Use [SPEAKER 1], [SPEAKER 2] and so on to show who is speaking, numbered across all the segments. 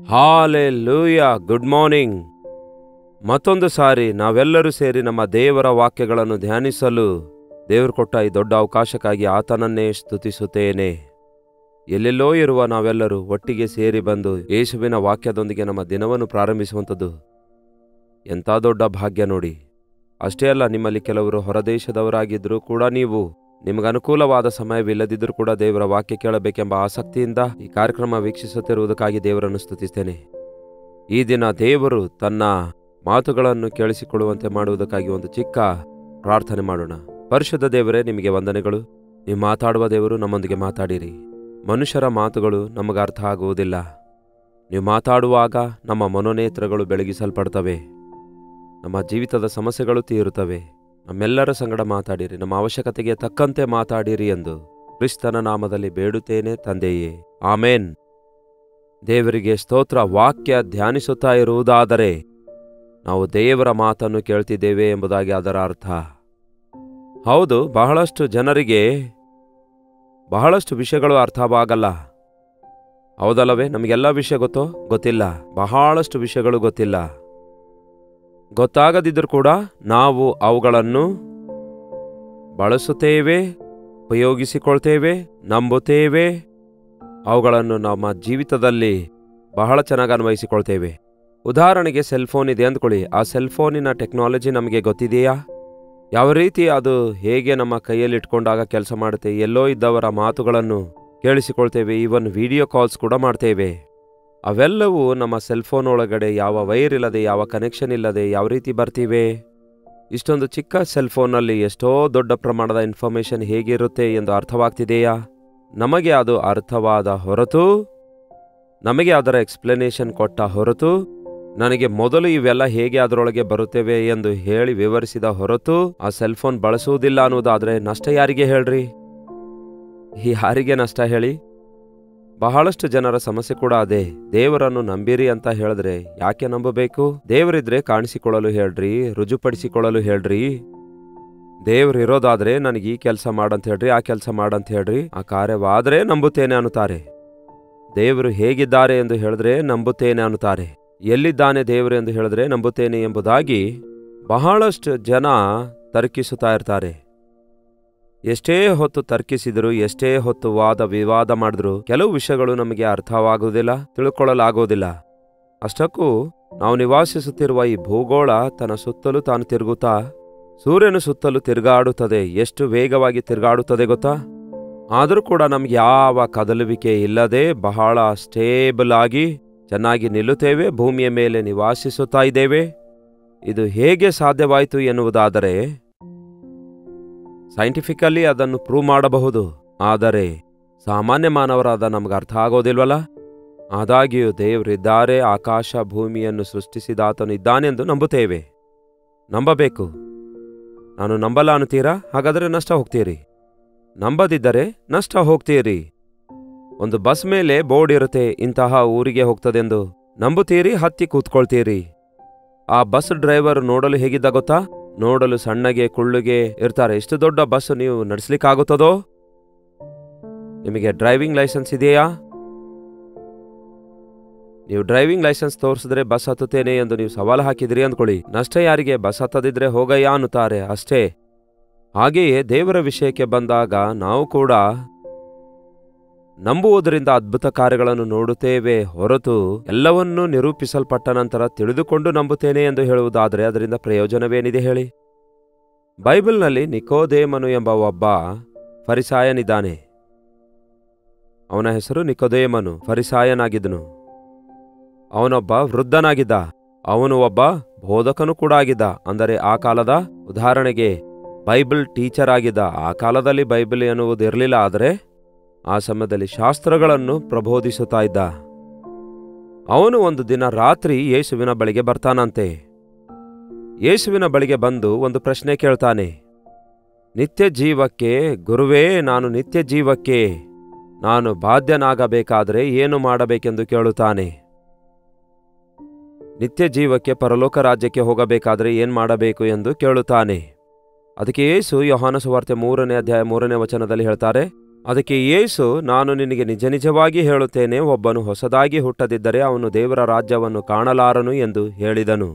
[SPEAKER 1] Hallelujah, good morning. ಮತ್ತೊಂದು ಸಾರಿ ನಾವೆಲ್ಲರೂ ಸೇರಿ ನಮ್ಮ ದೇವರ ವಾಕ್ಯಗಳನ್ನು ಧ್ಯಾನಿಸಲು ದೇವರು ಕೊಟ್ಟ ಈ ದೊಡ್ಡ ಅವಕಾಶಕ್ಕಾಗಿ ಆತನನ್ನೇ ಸ್ತುತಿಸುತ್ತೇನೆ. ಎಲ್ಲೆಲ್ಲೋ ಇರುವ ನಾವೆಲ್ಲರೂ ಒಟ್ಟಿಗೆ ಸೇರಿ ಬಂದು ಯೇಸುವಿನ ವಾಕ್ಯದೊಂದಿಗೆ ನಮ್ಮ ದಿನವನ್ನು ಪ್ರಾರಂಭಿಸುವಂಥದ್ದು ಎಂಥ ದೊಡ್ಡ ಭಾಗ್ಯ ನೋಡಿ. ಅಷ್ಟೇ ಅಲ್ಲ, ನಿಮ್ಮಲ್ಲಿ ಕೆಲವರು ಹೊರದೇಶದವರಾಗಿದ್ದರೂ ಕೂಡ ನೀವು ನಿಮಗನುಕೂಲವಾದ ಸಮಯವಿಲ್ಲದಿದ್ದರೂ ಕೂಡ ದೇವರ ವಾಕ್ಯ ಕೇಳಬೇಕೆಂಬ ಆಸಕ್ತಿಯಿಂದ ಈ ಕಾರ್ಯಕ್ರಮ ವೀಕ್ಷಿಸುತ್ತಿರುವುದಕ್ಕಾಗಿ ದೇವರನ್ನು ಸ್ತುತಿಸ್ತೇನೆ. ಈ ದಿನ ದೇವರು ತನ್ನ ಮಾತುಗಳನ್ನು ಕೇಳಿಸಿಕೊಳ್ಳುವಂತೆ ಮಾಡುವುದಕ್ಕಾಗಿ ಒಂದು ಚಿಕ್ಕ ಪ್ರಾರ್ಥನೆ ಮಾಡೋಣ. ಪರಿಶುದ್ಧ ದೇವರೇ, ನಿಮಗೆ ವಂದನೆಗಳು. ನೀವು ಮಾತಾಡುವ ದೇವರು, ನಮ್ಮೊಂದಿಗೆ ಮಾತಾಡಿರಿ. ಮನುಷ್ಯರ ಮಾತುಗಳು ನಮಗೆ ಅರ್ಥ ಆಗುವುದಿಲ್ಲ. ನೀವು ಮಾತಾಡುವಾಗ ನಮ್ಮ ಮನೋನೇತ್ರಗಳು ಬೆಳಗಿಸಲ್ಪಡ್ತವೆ, ನಮ್ಮ ಜೀವಿತದ ಸಮಸ್ಯೆಗಳು ತೀರುತ್ತವೆ. ನಮ್ಮೆಲ್ಲರ ಸಂಗಡ ಮಾತಾಡಿರಿ, ನಮ್ಮ ಅವಶ್ಯಕತೆಗೆ ತಕ್ಕಂತೆ ಮಾತಾಡಿರಿ ಎಂದು ಕ್ರಿಸ್ತನ ನಾಮದಲ್ಲಿ ಬೇಡುತ್ತೇನೆ ತಂದೆಯೇ, ಆಮೇನ್. ದೇವರಿಗೆ ಸ್ತೋತ್ರ. ವಾಕ್ಯ ಧ್ಯಾನಿಸುತ್ತಾ ಇರುವುದಾದರೆ ನಾವು ದೇವರ ಮಾತನ್ನು ಕೇಳ್ತಿದ್ದೇವೆ ಎಂಬುದಾಗಿ ಅದರ ಅರ್ಥ. ಹೌದು, ಬಹಳಷ್ಟು ಜನರಿಗೆ ಬಹಳಷ್ಟು ವಿಷಯಗಳು ಅರ್ಥವಾಗಲ್ಲ, ಹೌದಲ್ಲವೇ? ನಮಗೆಲ್ಲ ವಿಷಯ ಗೊತ್ತಿಲ್ಲ, ಬಹಳಷ್ಟು ವಿಷಯಗಳು ಗೊತ್ತಿಲ್ಲ. ಗೊತ್ತಾಗದಿದ್ದರೂ ಕೂಡ ನಾವು ಅವುಗಳನ್ನು ಬಳಸುತ್ತೇವೆ, ಉಪಯೋಗಿಸಿಕೊಳ್ತೇವೆ, ನಂಬುತ್ತೇವೆ, ಅವುಗಳನ್ನು ನಮ್ಮ ಜೀವಿತದಲ್ಲಿ ಬಹಳ ಚೆನ್ನಾಗಿ ಅನ್ವಯಿಸಿಕೊಳ್ತೇವೆ. ಉದಾಹರಣೆಗೆ ಸೆಲ್ಫೋನ್ ಇದೆ ಅಂದ್ಕೊಳ್ಳಿ. ಆ ಸೆಲ್ಫೋನಿನ ಟೆಕ್ನಾಲಜಿ ನಮಗೆ ಗೊತ್ತಿದೆಯಾ? ಯಾವ ರೀತಿ ಅದು ಹೇಗೆ ನಮ್ಮ ಕೈಯಲ್ಲಿ ಇಟ್ಕೊಂಡಾಗ ಕೆಲಸ ಮಾಡುತ್ತೆ? ಎಲ್ಲೋ ಇದ್ದವರ ಮಾತುಗಳನ್ನು ಕೇಳಿಸಿಕೊಳ್ತೇವೆ, ಈವನ್ ವಿಡಿಯೋ ಕಾಲ್ಸ್ ಕೂಡ ಮಾಡ್ತೇವೆ. ಅವೆಲ್ಲವೂ ನಮ್ಮ ಸೆಲ್ಫೋನ್ ಒಳಗಡೆ ಯಾವ ವೈರ್ ಇಲ್ಲದೆ, ಯಾವ ಕನೆಕ್ಷನ್ ಇಲ್ಲದೆ ಯಾವ ರೀತಿ ಬರ್ತಿವೆ? ಇಷ್ಟೊಂದು ಚಿಕ್ಕ ಸೆಲ್ಫೋನಲ್ಲಿ ಎಷ್ಟೋ ದೊಡ್ಡ ಪ್ರಮಾಣದ ಇನ್ಫಾರ್ಮೇಷನ್ ಹೇಗಿರುತ್ತೆ ಎಂದು ಅರ್ಥವಾಗ್ತಿದೆಯಾ? ನಮಗೆ ಅದು ಅರ್ಥವಾದ ಹೊರತು, ನಮಗೆ ಅದರ ಎಕ್ಸ್ಪ್ಲನೇಷನ್ ಕೊಟ್ಟ ಹೊರತು, ನನಗೆ ಮೊದಲು ಇವೆಲ್ಲ ಹೇಗೆ ಅದರೊಳಗೆ ಬರುತ್ತೇವೆ ಎಂದು ಹೇಳಿ ವಿವರಿಸಿದ ಹೊರತು ಆ ಸೆಲ್ಫೋನ್ ಬಳಸುವುದಿಲ್ಲ ಅನ್ನೋದಾದರೆ ನಷ್ಟ ಯಾರಿಗೆ ಹೇಳ್ರಿ? ಯಾರಿಗೆ ನಷ್ಟ ಹೇಳಿ? ಬಹಳಷ್ಟು ಜನರ ಸಮಸ್ಯೆ ಕೂಡ ಅದೇ. ದೇವರನ್ನು ನಂಬಿರಿ ಅಂತ ಹೇಳಿದ್ರೆ ಯಾಕೆ ನಂಬಬೇಕು? ದೇವರಿದ್ರೆ ಕಾಣಿಸಿಕೊಳ್ಳಲು ಹೇಳ್ರಿ, ರುಜುಪಡಿಸಿಕೊಳ್ಳಲು ಹೇಳ್ರಿ. ದೇವರಿರೋದಾದ್ರೆ ನನಗೆ ಈ ಕೆಲಸ ಮಾಡಂತ ಹೇಳ್ರಿ, ಆ ಕೆಲಸ ಮಾಡಂತ ಹೇಳ್ರಿ. ಆ ಕಾರ್ಯವಾದರೆ ನಂಬುತ್ತೇನೆ ಅನ್ನುತ್ತಾರೆ. ದೇವರು ಹೇಗಿದ್ದಾರೆ ಎಂದು ಹೇಳಿದ್ರೆ ನಂಬುತ್ತೇನೆ ಅನ್ನುತ್ತಾರೆ. ಎಲ್ಲಿದ್ದಾನೆ ದೇವರು ಎಂದು ಹೇಳಿದ್ರೆ ನಂಬುತ್ತೇನೆ ಎಂಬುದಾಗಿ ಬಹಳಷ್ಟು ಜನ ತರ್ಕಿಸುತ್ತಾ ಇರ್ತಾರೆ. ಎಷ್ಟೇ ಹೊತ್ತು ತರ್ಕಿಸಿದ್ರು, ಎಷ್ಟೇ ಹೊತ್ತು ವಾದ ವಿವಾದ ಮಾಡಿದ್ರು ಕೆಲವು ವಿಷಯಗಳು ನಮಗೆ ಅರ್ಥವಾಗುವುದಿಲ್ಲ, ತಿಳ್ಕೊಳ್ಳಲಾಗುವುದಿಲ್ಲ. ಅಷ್ಟಕ್ಕೂ ನಾವು ನಿವಾಸಿಸುತ್ತಿರುವ ಈ ಭೂಗೋಳ ತನ್ನ ಸುತ್ತಲೂ ತಾನು ತಿರುಗುತ್ತಾ ಸೂರ್ಯನ ಸುತ್ತಲೂ ತಿರುಗಾಡುತ್ತದೆ. ಎಷ್ಟು ವೇಗವಾಗಿ ತಿರುಗಾಡುತ್ತದೆ ಗೊತ್ತಾ? ಆದರೂ ಕೂಡ ನಮ್ಗೆ ಯಾವ ಕದಲುವಿಕೆ ಇಲ್ಲದೆ ಬಹಳ ಸ್ಟೇಬಲ್ ಆಗಿ ಚೆನ್ನಾಗಿ ನಿಲ್ಲುತ್ತೇವೆ, ಭೂಮಿಯ ಮೇಲೆ ನಿವಾಸಿಸುತ್ತಾ ಇದ್ದೇವೆ. ಇದು ಹೇಗೆ ಸಾಧ್ಯವಾಯಿತು ಎನ್ನುವುದಾದರೆ ಸೈಂಟಿಫಿಕಲಿ ಅದನ್ನು ಪ್ರೂವ್ ಮಾಡಬಹುದು, ಆದರೆ ಸಾಮಾನ್ಯ ಮಾನವರಾದ ನಮ್ಗೆ ಅರ್ಥ ಆಗೋದಿಲ್ವಲ್ಲ. ಆದಾಗ್ಯೂ ದೇವರಿದ್ದಾರೆ, ಆಕಾಶ ಭೂಮಿಯನ್ನು ಸೃಷ್ಟಿಸಿದಾತನು ಇದ್ದಾನೆಂದು ನಂಬುತ್ತೇವೆ. ನಂಬಬೇಕು. ನಾನು ನಂಬಲ್ಲ ಅನ್ನುತ್ತೀರಾ? ಹಾಗಾದರೆ ನಷ್ಟ ಹೋಗ್ತೀರಿ. ನಂಬದಿದ್ದರೆ ನಷ್ಟ ಹೋಗ್ತೀರಿ. ಒಂದು ಬಸ್ ಮೇಲೆ ಬೋರ್ಡ್ ಇರುತ್ತೆ, ಇಂತಹ ಊರಿಗೆ ಹೋಗ್ತದೆಂದು. ನಂಬುತ್ತೀರಿ, ಹತ್ತಿ ಕೂತ್ಕೊಳ್ತೀರಿ. ಆ ಬಸ್ ಡ್ರೈವರ್ ನೋಡಲು ಹೇಗಿದ್ದ ಗೊತ್ತಾ? ನೋಡಲು ಸಣ್ಣಗೆ ಕುಳ್ಳುಗೆ ಇರ್ತಾರೆ. ಎಷ್ಟು ದೊಡ್ಡ ಬಸ್ ನೀವು ನಡೆಸಲಿಕ್ಕಾಗುತ್ತದೋ? ನಿಮಗೆ ಡ್ರೈವಿಂಗ್ ಲೈಸೆನ್ಸ್ ಇದೆಯಾ? ನೀವು ಡ್ರೈವಿಂಗ್ ಲೈಸೆನ್ಸ್ ತೋರಿಸಿದ್ರೆ ಬಸ್ ಹತ್ತುತ್ತೇನೆ ಎಂದು ನೀವು ಸವಾಲು ಹಾಕಿದಿರಿ ಅಂದ್ಕೊಳ್ಳಿ. ನಷ್ಟ ಯಾರಿಗೆ? ಬಸ್ ಹತ್ತದಿದ್ರೆ ಹೋಗಯ್ಯ ಅನ್ನುತ್ತಾರೆ, ಅಷ್ಟೇ. ಹಾಗೆಯೇ ದೇವರ ವಿಷಯಕ್ಕೆ ಬಂದಾಗ ನಾವು ಕೂಡ ನಂಬುವುದರಿಂದ ಅದ್ಭುತ ಕಾರ್ಯಗಳನ್ನು ನೋಡುತ್ತೇವೆ ಹೊರತು ಎಲ್ಲವನ್ನೂ ನಿರೂಪಿಸಲ್ಪಟ್ಟ ನಂತರ ತಿಳಿದುಕೊಂಡು ನಂಬುತ್ತೇನೆ ಎಂದು ಹೇಳುವುದಾದರೆ ಅದರಿಂದ ಪ್ರಯೋಜನವೇನಿದೆ ಹೇಳಿ? ಬೈಬಲ್ನಲ್ಲಿ ನಿಕೋದೇಮನು ಎಂಬ ಒಬ್ಬ ಫರಿಸಾಯನಿದ್ದಾನೆ. ಅವನ ಹೆಸರು ನಿಕೋದೇಮನು, ಫರಿಸಾಯನಾಗಿದ್ದನು. ಅವನೊಬ್ಬ ವೃದ್ಧನಾಗಿದ್ದ. ಅವನು ಒಬ್ಬ ಬೋಧಕನು ಕೂಡ ಆಗಿದ್ದ. ಅಂದರೆ ಆ ಕಾಲದ, ಉದಾಹರಣೆಗೆ ಬೈಬಲ್ ಟೀಚರ್ ಆಗಿದ್ದ. ಆ ಕಾಲದಲ್ಲಿ ಬೈಬಲ್ ಎನ್ನುವುದು ಇರಲಿಲ್ಲ, ಆದರೆ ಆ ಸಮಯದಲ್ಲಿ ಶಾಸ್ತ್ರಗಳನ್ನು ಪ್ರಬೋಧಿಸುತ್ತಾ ಇದ್ದ. ಅವನು ಒಂದು ದಿನ ರಾತ್ರಿ ಯೇಸುವಿನ ಬಳಿಗೆ ಬರ್ತಾನಂತೆ. ಯೇಸುವಿನ ಬಳಿಗೆ ಬಂದು ಒಂದು ಪ್ರಶ್ನೆ ಕೇಳ್ತಾನೆ. ನಿತ್ಯ ಜೀವಕ್ಕೆ ಗುರುವೇ, ನಾನು ನಿತ್ಯ ಜೀವಕ್ಕೆ ನಾನು ಬಾಧ್ಯನಾಗಬೇಕಾದರೆ ಏನು ಮಾಡಬೇಕೆಂದು ಕೇಳುತ್ತಾನೆ. ನಿತ್ಯ ಜೀವಕ್ಕೆ, ಪರಲೋಕ ರಾಜ್ಯಕ್ಕೆ ಹೋಗಬೇಕಾದರೆ ಏನು ಮಾಡಬೇಕು ಎಂದು ಕೇಳುತ್ತಾನೆ. ಅದಕ್ಕೆ ಯೇಸು ಯೋಹಾನ ಸುವಾರ್ತೆ 3ನೇ ಅಧ್ಯಾಯ 3ನೇ ವಚನದಲ್ಲಿ ಹೇಳ್ತಾರೆ, ಅದಕ್ಕೆ ಯೇಸು, ನಾನು ನಿನಗೆ ನಿಜ ನಿಜವಾಗಿ ಹೇಳುತ್ತೇನೆ, ಒಬ್ಬನು ಹೊಸದಾಗಿ ಹುಟ್ಟದಿದ್ದರೆ ಅವನು ದೇವರ ರಾಜ್ಯವನ್ನು ಕಾಣಲಾರನು ಎಂದು ಹೇಳಿದನು.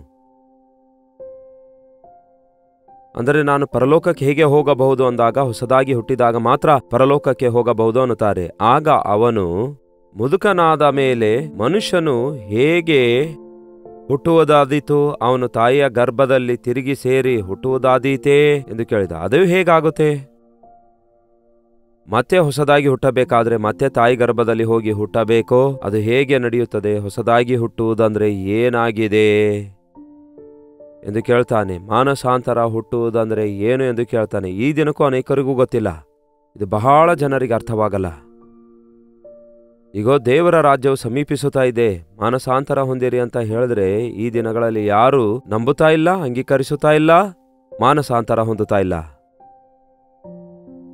[SPEAKER 1] ಅಂದರೆ ನಾನು ಪರಲೋಕಕ್ಕೆ ಹೇಗೆ ಹೋಗಬಹುದು ಅಂದಾಗ, ಹೊಸದಾಗಿ ಹುಟ್ಟಿದಾಗ ಮಾತ್ರ ಪರಲೋಕಕ್ಕೆ ಹೋಗಬಹುದು ಅನ್ನುತ್ತಾರೆ. ಆಗ ಅವನು, ಮುದುಕನಾದ ಮೇಲೆ ಮನುಷ್ಯನು ಹೇಗೆ ಹುಟ್ಟುವುದಾದೀತು? ಅವನು ತಾಯಿಯ ಗರ್ಭದಲ್ಲಿ ತಿರುಗಿ ಸೇರಿ ಹುಟ್ಟುವುದಾದೀತೇ ಎಂದು ಕೇಳಿದ. ಅದು ಹೇಗಾಗುತ್ತೆ? ಮತ್ತೆ ಹೊಸದಾಗಿ ಹುಟ್ಟಬೇಕಾದ್ರೆ ಮತ್ತೆ ತಾಯಿ ಗರ್ಭದಲ್ಲಿ ಹೋಗಿ ಹುಟ್ಟಬೇಕೋ? ಅದು ಹೇಗೆ ನಡೆಯುತ್ತದೆ? ಹೊಸದಾಗಿ ಹುಟ್ಟುವುದಂದ್ರೆ ಏನಾಗಿದೆ ಎಂದು ಕೇಳ್ತಾನೆ. ಮಾನಸಾಂತರ ಹುಟ್ಟುವುದಂದ್ರೆ ಏನು ಎಂದು ಕೇಳ್ತಾನೆ. ಈ ದಿನಕ್ಕೂ ಅನೇಕರಿಗೂ ಗೊತ್ತಿಲ್ಲ. ಇದು ಬಹಳ ಜನರಿಗೆ ಅರ್ಥವಾಗಲ್ಲ. ಈಗ ದೇವರ ರಾಜ್ಯವು ಸಮೀಪಿಸುತ್ತಾ ಇದೆ, ಮಾನಸಾಂತರ ಹೊಂದಿರಿ ಅಂತ ಹೇಳಿದ್ರೆ ಈ ದಿನಗಳಲ್ಲಿ ಯಾರು ನಂಬುತ್ತಾ ಇಲ್ಲ, ಅಂಗೀಕರಿಸುತ್ತಾ ಇಲ್ಲ, ಮಾನಸಾಂತರ ಹೊಂದುತ್ತಾ ಇಲ್ಲ.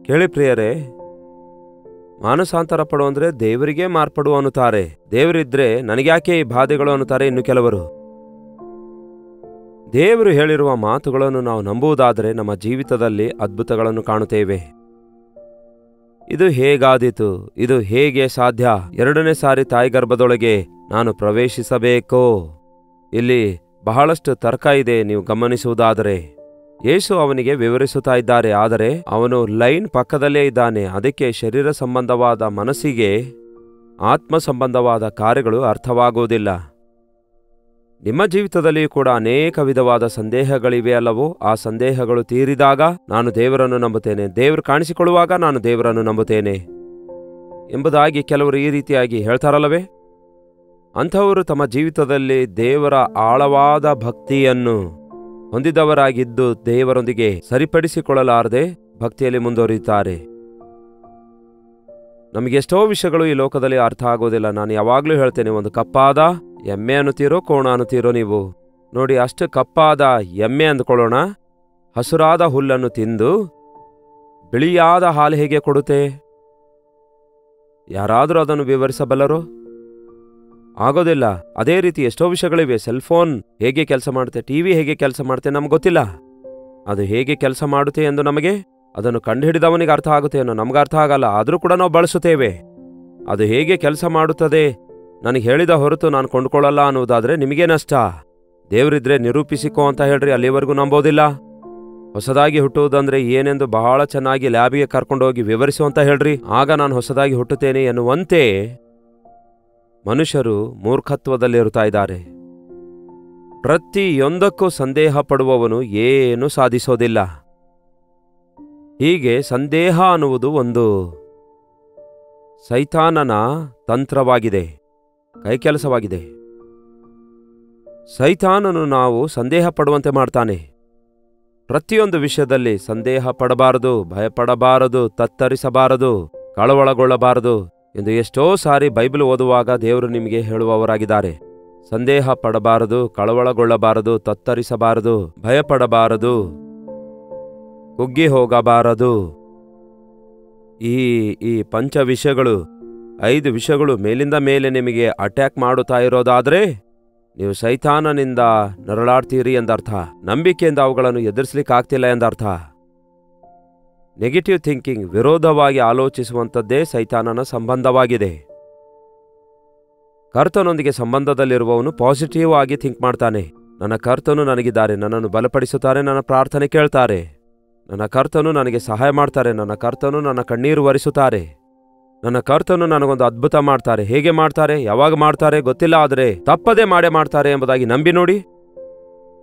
[SPEAKER 1] ಕೇಳಿ ಪ್ರಿಯರೇ, ಮಾನಸಾಂತರ ಪಡು ಅಂದ್ರೆ ದೇವರಿಗೆ ಮಾರ್ಪಡು ಅನ್ನುತ್ತಾರೆ. ದೇವರಿದ್ರೆ ನನಗ್ಯಾಕೆ ಈ ಬಾಧೆಗಳು ಅನ್ನುತ್ತಾರೆ ಇನ್ನು ಕೆಲವರು. ದೇವರು ಹೇಳಿರುವ ಮಾತುಗಳನ್ನು ನಾವು ನಂಬುವುದಾದರೆ ನಮ್ಮ ಜೀವಿತದಲ್ಲಿ ಅದ್ಭುತಗಳನ್ನು ಕಾಣುತ್ತೇವೆ. ಇದು ಹೇಗಾದೀತು? ಇದು ಹೇಗೆ ಸಾಧ್ಯ? 2ನೇ ಸಾರಿ ತಾಯಿ ಗರ್ಭದೊಳಗೆ ನಾನು ಪ್ರವೇಶಿಸಬೇಕೋ? ಇಲ್ಲಿ ಬಹಳಷ್ಟು ತರ್ಕ ಇದೆ ನೀವು ಗಮನಿಸುವುದಾದರೆ. ಯೇಸು ಅವನಿಗೆ ವಿವರಿಸುತ್ತಾ ಇದ್ದಾರೆ, ಆದರೆ ಅವನು ಲೈನ್ ಪಕ್ಕದಲ್ಲೇ ಇದ್ದಾನೆ. ಅದಕ್ಕೆ ಶರೀರ ಸಂಬಂಧವಾದ ಮನಸ್ಸಿಗೆ ಆತ್ಮ ಸಂಬಂಧವಾದ ಕಾರ್ಯಗಳು ಅರ್ಥವಾಗುವುದಿಲ್ಲ. ನಿಮ್ಮ ಜೀವಿತದಲ್ಲಿಯೂ ಕೂಡ ಅನೇಕ ವಿಧವಾದ ಸಂದೇಹಗಳಿವೆ ಅಲ್ಲವೋ? ಆ ಸಂದೇಹಗಳು ತೀರಿದಾಗ ನಾನು ದೇವರನ್ನು ನಂಬುತ್ತೇನೆ, ದೇವರು ಕಾಣಿಸಿಕೊಳ್ಳುವಾಗ ನಾನು ದೇವರನ್ನು ನಂಬುತ್ತೇನೆ ಎಂಬುದಾಗಿ ಕೆಲವರು ಈ ರೀತಿಯಾಗಿ ಹೇಳ್ತಾರಲ್ಲವೇ? ಅಂಥವರು ತಮ್ಮ ಜೀವಿತದಲ್ಲಿ ದೇವರ ಆಳವಾದ ಭಕ್ತಿಯನ್ನು ಹೊಂದಿದವರಾಗಿದ್ದು ದೇವರೊಂದಿಗೆ ಸರಿಪಡಿಸಿಕೊಳ್ಳಲಾರದೆ ಭಕ್ತಿಯಲ್ಲಿ ಮುಂದುವರಿಯುತ್ತಾರೆ. ನಮಗೆಷ್ಟೋ ವಿಷಯಗಳು ಈ ಲೋಕದಲ್ಲಿ ಅರ್ಥ ಆಗೋದಿಲ್ಲ. ನಾನು ಯಾವಾಗಲೂ ಹೇಳ್ತೇನೆ, ಒಂದು ಕಪ್ಪಾದ ಎಮ್ಮೆ ಅನ್ನುತ್ತೀರೋ ಕೋಣ ಅನ್ನುತ್ತೀರೋ ನೀವು? ನೋಡಿ, ಅಷ್ಟು ಕಪ್ಪಾದ ಎಮ್ಮೆ ಅಂದುಕೊಳ್ಳೋಣ, ಹಸುರಾದ ಹುಲ್ಲನ್ನು ತಿಂದು ಬಿಳಿಯಾದ ಹಾಲು ಹೇಗೆ ಕೊಡುತ್ತೆ? ಯಾರಾದರೂ ಅದನ್ನು ವಿವರಿಸಬಲ್ಲರೋ? ಆಗೋದಿಲ್ಲ. ಅದೇ ರೀತಿ ಎಷ್ಟೋ ವಿಷಯಗಳಿವೆ. ಸೆಲ್ಫೋನ್ ಹೇಗೆ ಕೆಲಸ ಮಾಡುತ್ತೆ, ಟಿವಿ ಹೇಗೆ ಕೆಲಸ ಮಾಡುತ್ತೆ ನಮ್ಗೆ ಗೊತ್ತಿಲ್ಲ. ಅದು ಹೇಗೆ ಕೆಲಸ ಮಾಡುತ್ತೆ ಎಂದು ನಮಗೆ, ಅದನ್ನು ಕಂಡುಹಿಡಿದವನಿಗೆ ಅರ್ಥ ಆಗುತ್ತೆ ಅನ್ನೋ ನಮ್ಗೆ ಅರ್ಥ ಆಗಲ್ಲ. ಆದರೂ ಕೂಡ ನಾವು ಬಳಸುತ್ತೇವೆ. ಅದು ಹೇಗೆ ಕೆಲಸ ಮಾಡುತ್ತದೆ ನನಗೆ ಹೇಳಿದ ಹೊರತು ನಾನು ಕೊಂಡುಕೊಳ್ಳಲ್ಲ ಅನ್ನುವುದಾದ್ರೆ ನಿಮಗೆ ನಷ್ಟ. ದೇವರಿದ್ರೆ ನಿರೂಪಿಸಿಕೋ ಅಂತ ಹೇಳ್ರಿ, ಅಲ್ಲಿವರೆಗೂ ನಂಬೋದಿಲ್ಲ. ಹೊಸದಾಗಿ ಹುಟ್ಟುವುದಂದ್ರೆ ಏನೆಂದು ಬಹಳ ಚೆನ್ನಾಗಿ ಲ್ಯಾಬಿಗೆ ಕರ್ಕೊಂಡೋಗಿ ವಿವರಿಸು ಅಂತ ಹೇಳ್ರಿ, ಆಗ ನಾನು ಹೊಸದಾಗಿ ಹುಟ್ಟುತ್ತೇನೆ ಎನ್ನುವಂತೆ ಮನುಷ್ಯರು ಮೂರ್ಖತ್ವದಲ್ಲಿರುತ್ತಾ ಇದ್ದಾರೆ. ಪ್ರತಿಯೊಂದಕ್ಕೂ ಸಂದೇಹ ಪಡುವವನು ಏನು ಸಾಧಿಸೋದಿಲ್ಲ. ಹೀಗೆ ಸಂದೇಹ ಅನ್ನುವುದು ಒಂದು ಸೈತಾನನ ತಂತ್ರವಾಗಿದೆ, ಕೈಕೆಲಸವಾಗಿದೆ. ಸೈತಾನನು ನಾವು ಸಂದೇಹ ಪಡುವಂತೆ ಮಾಡ್ತಾನೆ. ಪ್ರತಿಯೊಂದು ವಿಷಯದಲ್ಲಿ ಸಂದೇಹ ಪಡಬಾರದು, ಭಯಪಡಬಾರದು, ತತ್ತರಿಸಬಾರದು, ಕಳವಳಗೊಳ್ಳಬಾರದು ಎಂದು ಎಷ್ಟೋ ಸಾರಿ ಬೈಬಲ್ ಓದುವಾಗ ದೇವರು ನಿಮಗೆ ಹೇಳುವವರಾಗಿದ್ದಾರೆ. ಸಂದೇಹ ಪಡಬಾರದು, ಕಳವಳಗೊಳ್ಳಬಾರದು, ತತ್ತರಿಸಬಾರದು, ಭಯಪಡಬಾರದು, ಕುಗ್ಗಿ ಹೋಗಬಾರದು. ಈ ಪಂಚ ವಿಷಯಗಳು, 5 ವಿಷಯಗಳು ಮೇಲಿಂದ ಮೇಲೆ ನಿಮಗೆ ಅಟ್ಯಾಕ್ ಮಾಡುತ್ತಾ ಇರೋದಾದ್ರೆ ನೀವು ಸೈತಾನನಿಂದ ನರಳಾಡ್ತೀರಿ ಎಂದರ್ಥ. ನಂಬಿಕೆಯಿಂದ ಅವುಗಳನ್ನು ಎದುರಿಸಲಿಕ್ಕಾಗ್ತಿಲ್ಲ ಎಂದರ್ಥ. ನೆಗೆಟಿವ್ ಥಿಂಕಿಂಗ್, ವಿರೋಧವಾಗಿ ಆಲೋಚಿಸುವಂಥದ್ದೇ ಸೈತಾನನ ಸಂಬಂಧವಾಗಿದೆ. ಕರ್ತನೊಂದಿಗೆ ಸಂಬಂಧದಲ್ಲಿರುವವನು ಪಾಸಿಟಿವ್ ಆಗಿ ಥಿಂಕ್ ಮಾಡ್ತಾನೆ. ನನ್ನ ಕರ್ತನು ನನಗಿದ್ದಾರೆ, ನನ್ನನ್ನು ಬಲಪಡಿಸುತ್ತಾರೆ, ನನ್ನ ಪ್ರಾರ್ಥನೆ ಕೇಳ್ತಾರೆ, ನನ್ನ ಕರ್ತನು ನನಗೆ ಸಹಾಯ ಮಾಡ್ತಾರೆ, ನನ್ನ ಕರ್ತನು ನನ್ನ ಕಣ್ಣೀರು ಒರೆಸುತ್ತಾರೆ, ನನ್ನ ಕರ್ತನು ನನಗೊಂದು ಅದ್ಭುತ ಮಾಡ್ತಾರೆ. ಹೇಗೆ ಮಾಡ್ತಾರೆ, ಯಾವಾಗ ಮಾಡ್ತಾರೆ ಗೊತ್ತಿಲ್ಲ, ಆದರೆ ತಪ್ಪದೆ ಮಾಡೇ ಮಾಡ್ತಾರೆ ಎಂಬುದಾಗಿ ನಂಬಿ ನೋಡಿ.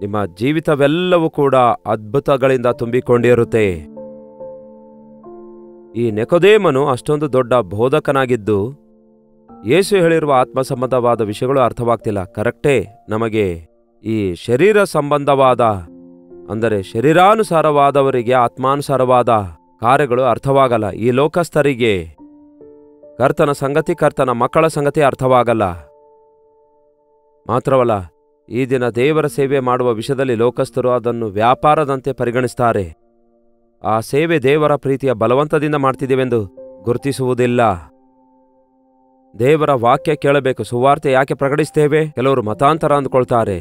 [SPEAKER 1] ನಿಮ್ಮ ಜೀವಿತವೆಲ್ಲವೂ ಕೂಡ ಅದ್ಭುತಗಳಿಂದ ತುಂಬಿಕೊಂಡಿರುತ್ತೆ. ಈ ನಿಕೋದೇಮನು ಅಷ್ಟೊಂದು ದೊಡ್ಡ ಬೋಧಕನಾಗಿದ್ದು ಯೇಸು ಹೇಳಿರುವ ಆತ್ಮ ಸಂಬಂಧವಾದ ವಿಷಯಗಳು ಅರ್ಥವಾಗ್ತಿಲ್ಲ. ಕರೆಕ್ಟೇ, ನಮಗೆ ಈ ಶರೀರ ಸಂಬಂಧವಾದ, ಅಂದರೆ ಶರೀರಾನುಸಾರವಾದವರಿಗೆ ಆತ್ಮಾನುಸಾರವಾದ ಕಾರ್ಯಗಳು ಅರ್ಥವಾಗಲ್ಲ. ಈ ಲೋಕಸ್ಥರಿಗೆ ಕರ್ತನ ಸಂಗತಿ, ಕರ್ತನ ಮಕ್ಕಳ ಸಂಗತಿ ಅರ್ಥವಾಗಲ್ಲ. ಮಾತ್ರವಲ್ಲ, ಈ ದಿನ ದೇವರ ಸೇವೆ ಮಾಡುವ ವಿಷಯದಲ್ಲಿ ಲೋಕಸ್ಥರು ಅದನ್ನು ವ್ಯಾಪಾರದಂತೆ ಪರಿಗಣಿಸ್ತಾರೆ. ಆ ಸೇವೆ ದೇವರ ಪ್ರೀತಿಯ ಬಲವಂತದಿಂದ ಮಾಡ್ತಿದ್ದೇವೆಂದು ಗುರುತಿಸುವುದಿಲ್ಲ. ದೇವರ ವಾಕ್ಯ ಕೇಳಬೇಕು, ಸುವಾರ್ತೆ ಯಾಕೆ ಪ್ರಕಟಿಸ್ತೇವೆ? ಕೆಲವರು ಮತಾಂತರ ಅಂದುಕೊಳ್ತಾರೆ.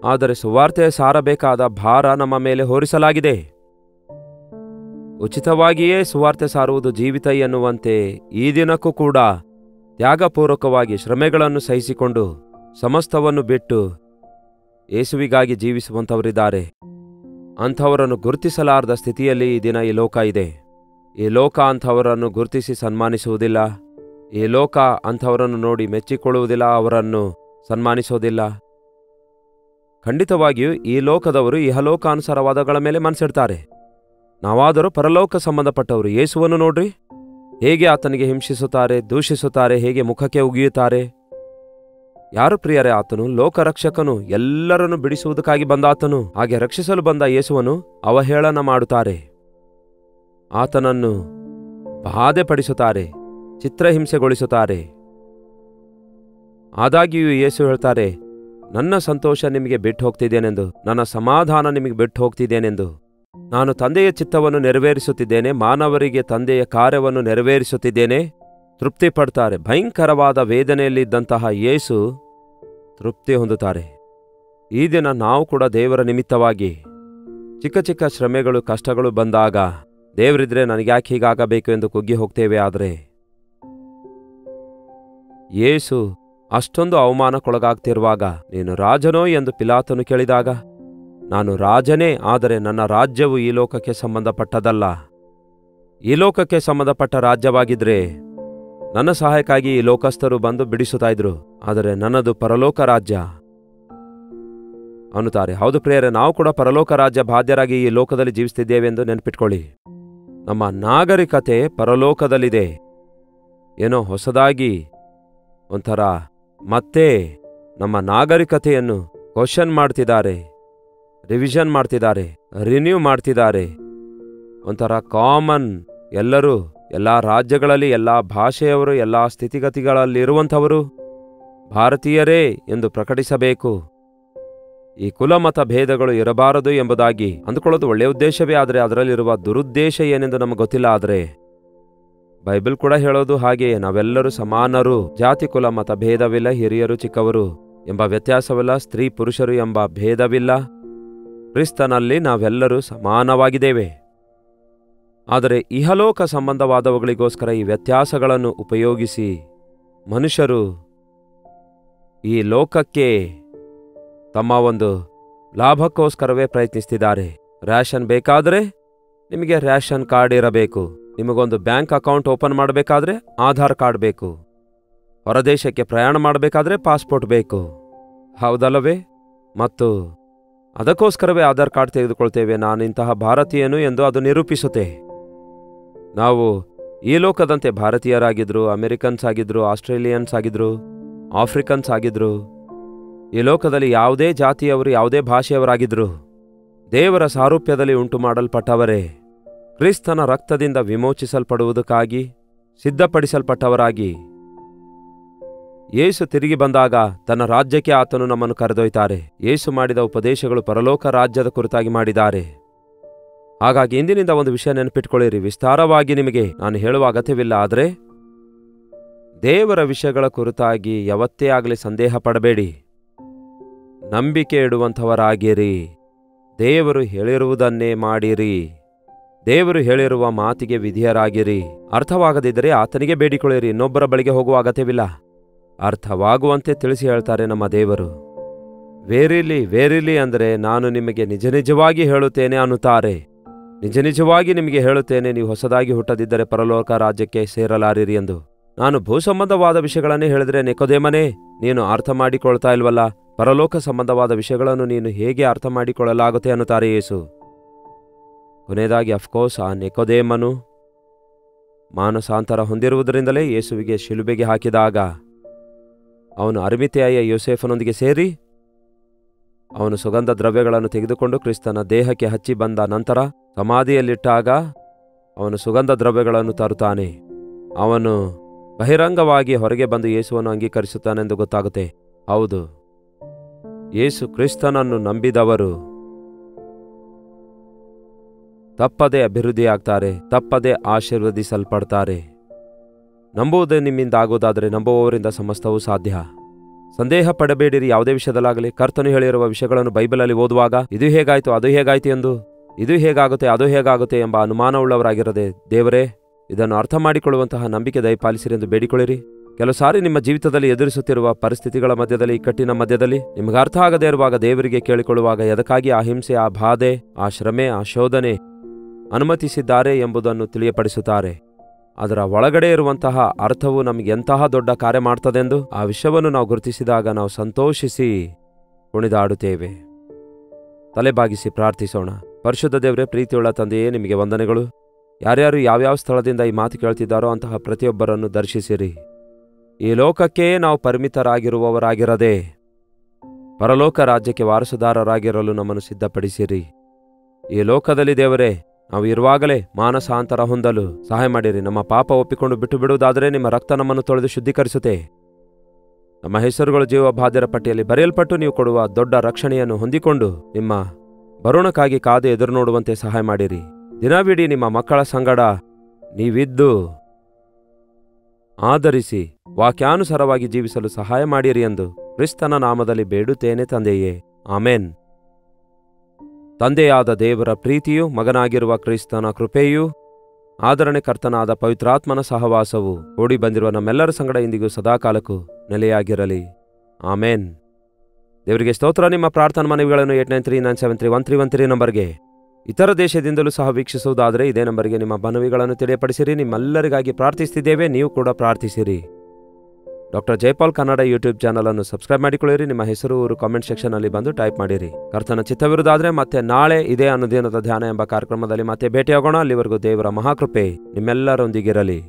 [SPEAKER 1] ಆದರೆ ಸುವಾರ್ತೆ ಸಾರಬೇಕಾದ ಭಾರ ನಮ್ಮ ಮೇಲೆ ಹೊರಿಸಲಾಗಿದೆ. ಉಚಿತವಾಗಿಯೇ ಸುವಾರ್ತೆ ಸಾರುವುದು ಜೀವಿತ ಎನ್ನುವಂತೆ ಈ ದಿನಕ್ಕೂ ಕೂಡ ತ್ಯಾಗಪೂರ್ವಕವಾಗಿ ಶ್ರಮೆಗಳನ್ನು ಸಹಿಸಿಕೊಂಡು ಸಮಸ್ತವನ್ನು ಬಿಟ್ಟು ಯೇಸುವಿಗಾಗಿ ಜೀವಿಸುವಂಥವರಿದ್ದಾರೆ. ಅಂಥವರನ್ನು ಗುರುತಿಸಲಾರದ ಸ್ಥಿತಿಯಲ್ಲಿ ಈ ದಿನ ಈ ಲೋಕ ಇದೆ. ಈ ಲೋಕ ಅಂಥವರನ್ನು ಗುರುತಿಸಿ ಸನ್ಮಾನಿಸುವುದಿಲ್ಲ. ಈ ಲೋಕ ಅಂಥವರನ್ನು ನೋಡಿ ಮೆಚ್ಚಿಕೊಳ್ಳುವುದಿಲ್ಲ, ಅವರನ್ನು ಸನ್ಮಾನಿಸೋದಿಲ್ಲ. ಖಂಡಿತವಾಗಿಯೂ ಈ ಲೋಕದವರು ಇಹಲೋಕಾನುಸಾರವಾದಗಳ ಮೇಲೆ ಮನಸ್ಸಿಡ್ತಾರೆ. ನಾವಾದರೂ ಪರಲೋಕ ಸಂಬಂಧಪಟ್ಟವರು. ಯೇಸುವನ್ನು ನೋಡ್ರಿ, ಹೇಗೆ ಆತನಿಗೆ ಹಿಂಸಿಸುತ್ತಾರೆ, ದೂಷಿಸುತ್ತಾರೆ, ಹೇಗೆ ಮುಖಕ್ಕೆ ಉಗಿಯುತ್ತಾರೆ. ಯಾರು ಪ್ರಿಯರೇ? ಆತನು ಲೋಕರಕ್ಷಕನು, ಎಲ್ಲರನ್ನು ಬಿಡಿಸುವುದಕ್ಕಾಗಿ ಬಂದ ಆತನು. ಹಾಗೆ ರಕ್ಷಿಸಲು ಬಂದ ಯೇಸುವನ್ನು ಅವಹೇಳನ ಮಾಡುತ್ತಾರೆ, ಆತನನ್ನು ಬಾಧೆಪಡಿಸುತ್ತಾರೆ, ಚಿತ್ರಹಿಂಸೆಗೊಳಿಸುತ್ತಾರೆ. ಆದಾಗ್ಯೂ ಯೇಸು ಹೇಳ್ತಾರೆ, ನನ್ನ ಸಂತೋಷ ನಿಮಗೆ ಬಿಟ್ಟು ಹೋಗ್ತಿದ್ದೇನೆಂದು, ನನ್ನ ಸಮಾಧಾನ ನಿಮಗೆ ಬಿಟ್ಟು ಹೋಗ್ತಿದ್ದೇನೆಂದು. ನಾನು ತಂದೆಯ ಚಿತ್ತವನ್ನು ನೆರವೇರಿಸುತ್ತಿದ್ದೇನೆ, ಮಾನವರಿಗೆ ತಂದೆಯ ಕಾರ್ಯವನ್ನು ನೆರವೇರಿಸುತ್ತಿದ್ದೇನೆ. ತೃಪ್ತಿ ಪಡ್ತಾರೆ. ಭಯಂಕರವಾದ ವೇದನೆಯಲ್ಲಿದ್ದಂತಹ ಯೇಸು ತೃಪ್ತಿ ಹೊಂದುತ್ತಾರೆ. ಈ ದಿನ ನಾವು ಕೂಡ ದೇವರ ನಿಮಿತ್ತವಾಗಿ ಚಿಕ್ಕ ಚಿಕ್ಕ ಶ್ರಮೆಗಳು, ಕಷ್ಟಗಳು ಬಂದಾಗ ದೇವರಿದ್ರೆ ನನಗ್ಯಾಕೆ ಹೀಗಾಗಬೇಕು ಎಂದು ಕುಗ್ಗಿ ಹೋಗ್ತೇವೆ. ಆದರೆ ಯೇಸು ಅಷ್ಟೊಂದು ಅವಮಾನಕ್ಕೊಳಗಾಗ್ತಿರುವಾಗ, ನೀನು ರಾಜನೋ ಎಂದು ಪಿಲಾತನು ಕೇಳಿದಾಗ, ನಾನು ರಾಜನೇ, ಆದರೆ ನನ್ನ ರಾಜ್ಯವು ಈ ಲೋಕಕ್ಕೆ ಸಂಬಂಧಪಟ್ಟದಲ್ಲ. ಈ ಲೋಕಕ್ಕೆ ಸಂಬಂಧಪಟ್ಟ ರಾಜ್ಯವಾಗಿದ್ರೆ ನನ್ನ ಸಹಾಯಕ್ಕಾಗಿ ಈ ಲೋಕಸ್ಥರು ಬಂದು ಬಿಡಿಸುತ್ತಾ ಇದ್ರು, ಆದರೆ ನನ್ನದು ಪರಲೋಕ ರಾಜ್ಯ ಅನ್ನುತ್ತಾರೆ. ಹೌದು ಪ್ರಿಯರೇ, ನಾವು ಕೂಡ ಪರಲೋಕ ರಾಜ್ಯ ಬಾಧ್ಯರಾಗಿ ಈ ಲೋಕದಲ್ಲಿ ಜೀವಿಸ್ತಿದ್ದೇವೆ ಎಂದು ನೆನಪಿಟ್ಕೊಳ್ಳಿ. ನಮ್ಮ ನಾಗರಿಕತೆ ಪರಲೋಕದಲ್ಲಿದೆ. ಏನೋ ಹೊಸದಾಗಿ ಒಂಥರ ಮತ್ತೆ ನಮ್ಮ ನಾಗರಿಕತೆಯನ್ನು ಕ್ವಶನ್ ಮಾಡ್ತಿದ್ದಾರೆ, ರಿವಿಷನ್ ಮಾಡ್ತಿದ್ದಾರೆ, ರಿನ್ಯೂ ಮಾಡ್ತಿದ್ದಾರೆ. ಒಂಥರ ಕಾಮನ್, ಎಲ್ಲರೂ ಎಲ್ಲ ರಾಜ್ಯಗಳಲ್ಲಿ, ಎಲ್ಲ ಭಾಷೆಯವರು, ಎಲ್ಲ ಸ್ಥಿತಿಗತಿಗಳಲ್ಲಿರುವಂಥವರು ಭಾರತೀಯರೇ ಎಂದು ಪ್ರಕಟಿಸಬೇಕು. ಈ ಕುಲಮತ ಭೇದಗಳು ಇರಬಾರದು ಎಂಬುದಾಗಿ ಅಂದುಕೊಳ್ಳೋದು ಒಳ್ಳೆಯ ಉದ್ದೇಶವೇ, ಆದರೆ ಅದರಲ್ಲಿರುವ ದುರುದ್ದೇಶ ಏನೆಂದು ನಮಗೆ ಗೊತ್ತಿಲ್ಲ. ಆದರೆ ಬೈಬಲ್ ಕೂಡ ಹೇಳೋದು ಹಾಗೆಯೇ, ನಾವೆಲ್ಲರೂ ಸಮಾನರು, ಜಾತಿ ಕುಲ ಮತ ಭೇದವಿಲ್ಲ, ಹಿರಿಯರು ಚಿಕ್ಕವರು ಎಂಬ ವ್ಯತ್ಯಾಸವಿಲ್ಲ, ಸ್ತ್ರೀ ಪುರುಷರು ಎಂಬ ಭೇದವಿಲ್ಲ. ಕ್ರಿಸ್ತನಲ್ಲಿ ನಾವೆಲ್ಲರೂ ಸಮಾನವಾಗಿದ್ದೇವೆ. ಆದರೆ ಇಹಲೋಕ ಸಂಬಂಧವಾದವುಗಳಿಗೋಸ್ಕರ ಈ ವ್ಯತ್ಯಾಸಗಳನ್ನು ಉಪಯೋಗಿಸಿ ಮನುಷ್ಯರು ಈ ಲೋಕಕ್ಕೆ ತಮ್ಮ ಒಂದು ಲಾಭಕ್ಕೋಸ್ಕರವೇ ಪ್ರಯತ್ನಿಸ್ತಿದ್ದಾರೆ. ರ್ಯಾಷನ್ ಬೇಕಾದರೆ ನಿಮಗೆ ರ್ಯಾಷನ್ ಕಾರ್ಡ್ ಇರಬೇಕು, ನಿಮಗೊಂದು ಬ್ಯಾಂಕ್ ಅಕೌಂಟ್ ಓಪನ್ ಮಾಡಬೇಕಾದ್ರೆ ಆಧಾರ್ ಕಾರ್ಡ್ ಬೇಕು, ಹೊರದೇಶಕ್ಕೆ ಪ್ರಯಾಣ ಮಾಡಬೇಕಾದ್ರೆ ಪಾಸ್ಪೋರ್ಟ್ ಬೇಕು, ಹೌದಲ್ಲವೇ? ಮತ್ತು ಅದಕ್ಕೋಸ್ಕರವೇ ಆಧಾರ್ ಕಾರ್ಡ್ ತೆಗೆದುಕೊಳ್ತೇವೆ, ನಾನಿಂತಹ ಭಾರತೀಯನು ಎಂದು ಅದು ನಿರೂಪಿಸುತ್ತೆ. ನಾವು ಈ ಲೋಕದಂತೆ ಭಾರತೀಯರಾಗಿದ್ರು, ಅಮೆರಿಕನ್ಸ್ ಆಗಿದ್ರು, ಆಸ್ಟ್ರೇಲಿಯನ್ಸ್ ಆಗಿದ್ರು, ಆಫ್ರಿಕನ್ಸ್ ಆಗಿದ್ರು, ಈ ಲೋಕದಲ್ಲಿ ಯಾವುದೇ ಜಾತಿಯವರು, ಯಾವುದೇ ಭಾಷೆಯವರಾಗಿದ್ರು, ದೇವರ ಸಾರೂಪ್ಯದಲ್ಲಿ ಉಂಟು ಮಾಡಲ್ಪಟ್ಟವರೇ, ಕ್ರಿಸ್ತನ ರಕ್ತದಿಂದ ವಿಮೋಚಿಸಲ್ಪಡುವುದಕ್ಕಾಗಿ ಸಿದ್ಧಪಡಿಸಲ್ಪಟ್ಟವರಾಗಿ ಯೇಸು ತಿರುಗಿ ಬಂದಾಗ ತನ್ನ ರಾಜ್ಯಕ್ಕೆ ಆತನು ನಮ್ಮನ್ನು ಕರೆದೊಯ್ತಾರೆ. ಯೇಸು ಮಾಡಿದ ಉಪದೇಶಗಳು ಪರಲೋಕ ರಾಜ್ಯದ ಕುರಿತಾಗಿ ಮಾಡಿದ್ದಾರೆ. ಹಾಗಾಗಿ ಇಂದಿನಿಂದ ಒಂದು ವಿಷಯ ನೆನಪಿಟ್ಕೊಳ್ಳಿರಿ, ವಿಸ್ತಾರವಾಗಿ ನಿಮಗೆ ನಾನು ಹೇಳುವ ಅಗತ್ಯವಿಲ್ಲ. ಆದರೆ ದೇವರ ವಿಷಯಗಳ ಕುರಿತಾಗಿ ಯಾವತ್ತೇ ಆಗಲಿ ಸಂದೇಹ ಪಡಬೇಡಿ, ನಂಬಿಕೆ ಇಡುವಂಥವರಾಗಿರಿ. ದೇವರು ಹೇಳಿರುವುದನ್ನೇ ಮಾಡಿರಿ, ದೇವರು ಹೇಳಿರುವ ಮಾತಿಗೆ ವಿಧಿಯರಾಗಿರಿ. ಅರ್ಥವಾಗದಿದ್ದರೆ ಆತನಿಗೆ ಬೇಡಿಕೊಳ್ಳಿರಿ, ಇನ್ನೊಬ್ಬರ ಬಳಿಗೆ ಹೋಗುವ ಅಗತ್ಯವಿಲ್ಲ. ಅರ್ಥವಾಗುವಂತೆ ತಿಳಿಸಿ ಹೇಳ್ತಾರೆ ನಮ್ಮ ದೇವರು. ವೇರಿಲಿ ವೇರಿಲಿ ಅಂದರೆ ನಾನು ನಿಮಗೆ ನಿಜ ನಿಜವಾಗಿ ಹೇಳುತ್ತೇನೆ ಅನ್ನುತ್ತಾರೆ. ನಿಜ ನಿಜವಾಗಿ ನಿಮಗೆ ಹೇಳುತ್ತೇನೆ, ನೀವು ಹೊಸದಾಗಿ ಹುಟ್ಟದಿದ್ದರೆ ಪರಲೋಕ ರಾಜ್ಯಕ್ಕೆ ಸೇರಲಾರಿರಿ ಎಂದು. ನಾನು ಭೂಸಂಬಂಧವಾದ ವಿಷಯಗಳನ್ನೇ ಹೇಳಿದ್ರೆ, ನಿಕೋದೇಮನೇ ನೀನು ಅರ್ಥ ಮಾಡಿಕೊಳ್ತಾ ಇಲ್ವಲ್ಲ, ಪರಲೋಕ ಸಂಬಂಧವಾದ ವಿಷಯಗಳನ್ನು ನೀನು ಹೇಗೆ ಅರ್ಥ ಮಾಡಿಕೊಳ್ಳಲಾಗುತ್ತೆ ಅನ್ನುತ್ತಾರೆ ಯೇಸು. ಕೊನೆಯದಾಗಿ ಅಫ್ಕೋರ್ಸ್ ಆ ನಿಕೋದೇಮನು ಮಾನಸಾಂತರ ಹೊಂದಿರುವುದರಿಂದಲೇ ಯೇಸುವಿಗೆ ಶಿಲುಬೆಗೆ ಹಾಕಿದಾಗ ಅವನು ಅರಿಮಥೆಯ ಯೋಸೇಫನೊಂದಿಗೆ ಸೇರಿ ಅವನು ಸುಗಂಧ ದ್ರವ್ಯಗಳನ್ನು ತೆಗೆದುಕೊಂಡು ಕ್ರಿಸ್ತನ ದೇಹಕ್ಕೆ ಹಚ್ಚಿ ಬಂದ ನಂತರ ಸಮಾಧಿಯಲ್ಲಿಟ್ಟಾಗ ಅವನು ಸುಗಂಧ ದ್ರವ್ಯಗಳನ್ನು ತರುತ್ತಾನೆ. ಅವನು ಬಹಿರಂಗವಾಗಿ ಹೊರಗೆ ಬಂದು ಯೇಸುವನ್ನು ಅಂಗೀಕರಿಸುತ್ತಾನೆಂದು ಗೊತ್ತಾಗುತ್ತೆ. ಹೌದು, ಯೇಸು ಕ್ರಿಸ್ತನನ್ನು ನಂಬಿದವರು ತಪ್ಪದೇ ಅಭಿವೃದ್ಧಿಯಾಗ್ತಾರೆ, ತಪ್ಪದೇ ಆಶೀರ್ವದಿಸಲ್ಪಡ್ತಾರೆ. ನಂಬುವುದೇ ನಿಮ್ಮಿಂದ ಆಗೋದಾದರೆ ನಂಬುವವರಿಂದ ಸಮಸ್ತವೂ ಸಾಧ್ಯ. ಸಂದೇಹ ಪಡಬೇಡಿರಿ ಯಾವುದೇ ವಿಷಯದಲ್ಲಾಗಲಿ. ಕರ್ತನು ಹೇಳಿರುವ ವಿಷಯಗಳನ್ನು ಬೈಬಲಲ್ಲಿ ಓದುವಾಗ ಇದು ಹೇಗಾಯ್ತು ಅದು ಹೇಗಾಯ್ತು ಎಂದು ಇದು ಹೇಗಾಗುತ್ತೆ ಅದು ಹೇಗಾಗುತ್ತೆ ಎಂಬ ಅನುಮಾನವುಳ್ಳವರಾಗಿರದೆ, ದೇವರೇ ಇದನ್ನು ಅರ್ಥ ಮಾಡಿಕೊಳ್ಳುವಂತಹ ನಂಬಿಕೆ ದಯಪಾಲಿಸಿರಿ ಎಂದು ಬೇಡಿಕೊಳ್ಳಿರಿ. ಕೆಲವು ಸಾರಿ ನಿಮ್ಮ ಜೀವಿತದಲ್ಲಿ ಎದುರಿಸುತ್ತಿರುವ ಪರಿಸ್ಥಿತಿಗಳ ಮಧ್ಯದಲ್ಲಿ, ಇಕ್ಕಟ್ಟಿನ ಮಧ್ಯದಲ್ಲಿ ನಿಮಗೆ ಅರ್ಥ ಆಗದೇ ಇರುವಾಗ ದೇವರಿಗೆ ಕೇಳಿಕೊಳ್ಳುವಾಗ ಎದಕ್ಕಾಗಿ ಆ ಹಿಂಸೆ, ಆ ಬಾಧೆ, ಆ ಶ್ರಮೆ, ಆ ಶೋಧನೆ ಅನುಮತಿಸಿದ್ದಾರೆ ಎಂಬುದನ್ನು ತಿಳಿಯಪಡಿಸುತ್ತಾರೆ. ಅದರ ಒಳಗಡೆ ಇರುವಂತಹ ಅರ್ಥವು ನಮಗೆ ಎಂತಹ ದೊಡ್ಡ ಕಾರ್ಯ ಮಾಡ್ತದೆಂದು ಆ ವಿಷಯವನ್ನು ನಾವು ಗುರುತಿಸಿದಾಗ ನಾವು ಸಂತೋಷಿಸಿ ಕುಣಿದಾಡುತ್ತೇವೆ. ತಲೆಬಾಗಿಸಿ ಪ್ರಾರ್ಥಿಸೋಣ. ಪರಿಶುದ್ಧ ದೇವರೇ, ಪ್ರೀತಿಯುಳ್ಳ ತಂದೆಯೇ, ನಿಮಗೆ ವಂದನೆಗಳು. ಯಾರ್ಯಾರು ಯಾವ್ಯಾವ ಸ್ಥಳದಿಂದ ಈ ಮಾತು ಕೇಳ್ತಿದ್ದಾರೋ ಅಂತಹ ಪ್ರತಿಯೊಬ್ಬರನ್ನು ದರ್ಶಿಸಿರಿ. ಈ ಲೋಕಕ್ಕೆ ನಾವು ಪರಿಮಿತರಾಗಿರುವವರಾಗಿರದೆ ಪರಲೋಕ ರಾಜ್ಯಕ್ಕೆ ವಾರಸುದಾರರಾಗಿರಲು ನಮ್ಮನ್ನು ಸಿದ್ಧಪಡಿಸಿರಿ. ಈ ಲೋಕದಲ್ಲಿ ದೇವರೇ, ನಾವು ಇರುವಾಗಲೇ ಮಾನಸಾಂತರ ಹೊಂದಲು ಸಹಾಯ ಮಾಡಿರಿ. ನಮ್ಮ ಪಾಪ ಒಪ್ಪಿಕೊಂಡು ಬಿಟ್ಟು ಬಿಡುವುದಾದರೆ ನಿಮ್ಮ ರಕ್ತ ನಮ್ಮನ್ನು ತೊಳೆದು ಶುದ್ಧೀಕರಿಸುತ್ತೆ. ನಮ್ಮ ಹೆಸರುಗಳು ಜೀವ ಬಾಧ್ಯರ ಪಟ್ಟಿಯಲ್ಲಿ ಬರೆಯಲ್ಪಟ್ಟು ನೀವು ಕೊಡುವ ದೊಡ್ಡ ರಕ್ಷಣೆಯನ್ನು ಹೊಂದಿಕೊಂಡು ನಿಮ್ಮ ಬರೋಣಕ್ಕಾಗಿ ಕಾದು ಎದುರು ನೋಡುವಂತೆ ಸಹಾಯ ಮಾಡಿರಿ. ದಿನವಿಡೀ ನಿಮ್ಮ ಮಕ್ಕಳ ಸಂಗಡ ನೀವಿದ್ದು ಆಧರಿಸಿ ವಾಕ್ಯಾನುಸಾರವಾಗಿ ಜೀವಿಸಲು ಸಹಾಯ ಮಾಡಿರಿ ಎಂದು ಕ್ರಿಸ್ತನ ನಾಮದಲ್ಲಿ ಬೇಡುತ್ತೇನೆ ತಂದೆಯೇ, ಆಮೇನ್. ತಂದೆಯಾದ ದೇವರ ಪ್ರೀತಿಯೂ, ಮಗನಾಗಿರುವ ಕ್ರಿಸ್ತನ ಕೃಪೆಯೂ, ಆದರಣೆ ಕರ್ತನಾದ ಪವಿತ್ರಾತ್ಮನ ಸಹವಾಸವು ಕೂಡಿ ಬಂದಿರುವ ನಮ್ಮೆಲ್ಲರ ಸಂಗಡ ಇಂದಿಗೂ ಸದಾಕಾಲಕ್ಕೂ ನೆಲೆಯಾಗಿರಲಿ. ಆಮೇನ್. ದೇವರಿಗೆ ಸ್ತೋತ್ರ. ನಿಮ್ಮ ಪ್ರಾರ್ಥನಾ ಮನವಿಗಳನ್ನು 8939731313 ನಂಬರ್ಗೆ ಇತರ ದೇಶದಿಂದಲೂ ಸಹ ವೀಕ್ಷಿಸುವುದಾದರೆ ಇದೇ ನಂಬರ್ಗೆ ನಿಮ್ಮ ಮನವಿಗಳನ್ನು ತಿಳಿಯಪಡಿಸಿರಿ. ನಿಮ್ಮೆಲ್ಲರಿಗಾಗಿ ಪ್ರಾರ್ಥಿಸ್ತಿದ್ದೇವೆ, ನೀವು ಕೂಡ ಪ್ರಾರ್ಥಿಸಿರಿ. ಡಾಕ್ಟರ್ ಜೈಪಾಲ್ ಕನ್ನಡ ಯೂಟ್ಯೂಬ್ ಚಾನಲನ್ನು ಸಬ್ಸ್ಕ್ರೈಬ್ ಮಾಡಿಕೊಳ್ಳಿರಿ. ನಿಮ್ಮ ಹೆಸರು, ಊರು ಕಾಮೆಂಟ್ ಸೆಕ್ಷನ್ನಲ್ಲಿ ಬಂದು ಟೈಪ್ ಮಾಡಿರಿ. ಕರ್ತನ ಚಿತ್ತವಿರುವುದಾದರೆ ಮತ್ತೆ ನಾಳೆ ಇದೇ ಅನುದಿನದ ಧ್ಯಾನ ಎಂಬ ಕಾರ್ಯಕ್ರಮದಲ್ಲಿ ಮತ್ತೆ ಭೇಟಿಯಾಗೋಣ. ಅಲ್ಲಿವರೆಗೂ ದೇವರ ಮಹಾಕೃಪೆ ನಿಮ್ಮೆಲ್ಲರೊಂದಿಗಿರಲಿ.